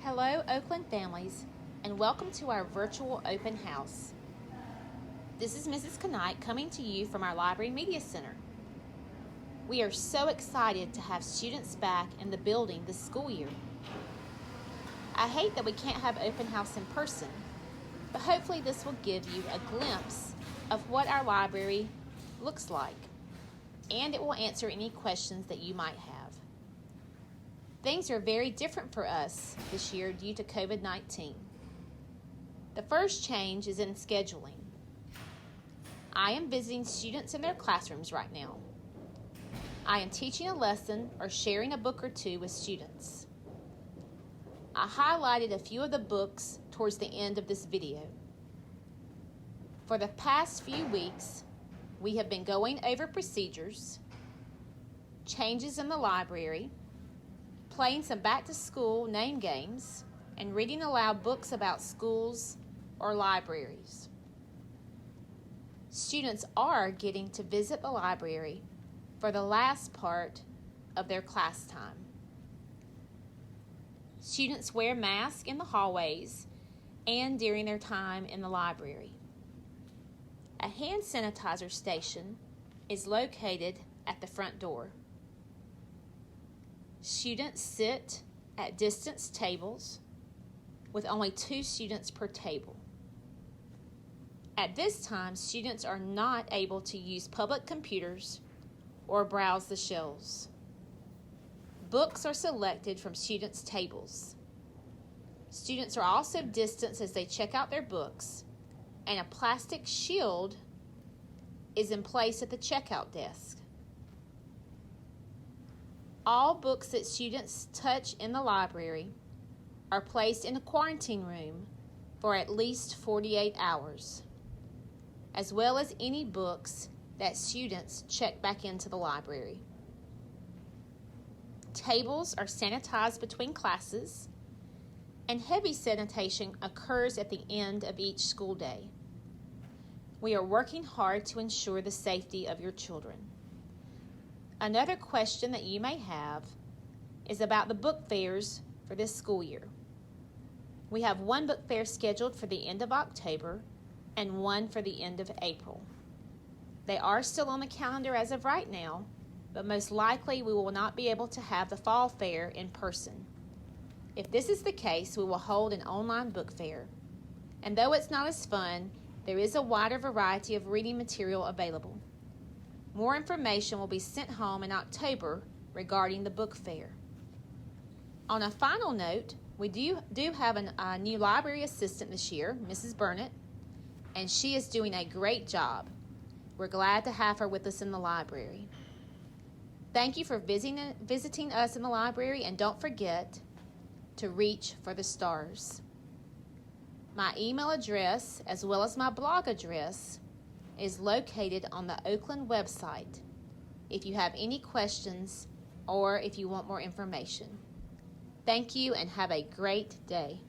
Hello, Oakland families, and welcome to our virtual open house. This is Mrs. Kanipe coming to you from our Library Media Center. We are so excited to have students back in the building this school year. I hate that we can't have open house in person, but hopefully this will give you a glimpse of what our library looks like, and it will answer any questions that you might have. Things are very different for us this year due to COVID-19. The first change is in scheduling. I am visiting students in their classrooms right now. I am teaching a lesson or sharing a book or two with students. I highlighted a few of the books towards the end of this video. For the past few weeks, we have been going over procedures, changes in the library, playing some back-to-school name games, and reading aloud books about schools or libraries. Students are getting to visit the library for the last part of their class time. Students wear masks in the hallways and during their time in the library. A hand sanitizer station is located at the front door. Students sit at distance tables with only 2 students per table. At this time, students are not able to use public computers or browse the shelves. Books are selected from students' tables. Students are also distanced as they check out their books, and a plastic shield is in place at the checkout desk. All books that students touch in the library are placed in a quarantine room for at least 48 hours, as well as any books that students check back into the library. Tables are sanitized between classes, and heavy sanitation occurs at the end of each school day. We are working hard to ensure the safety of your children. Another question that you may have is about the book fairs for this school year. We have one book fair scheduled for the end of October and one for the end of April. They are still on the calendar as of right now, but most likely we will not be able to have the fall fair in person. If this is the case, we will hold an online book fair. And though it's not as fun, there is a wider variety of reading material available. More information will be sent home in October regarding the book fair. On a final note, we do have a new library assistant this year, Mrs. Burnett, and she is doing a great job. We're glad to have her with us in the library. Thank you for visiting us in the library, and don't forget to reach for the stars. My email address, as well as my blog address, is located on the Oakland website if you have any questions or if you want more information. Thank you and have a great day.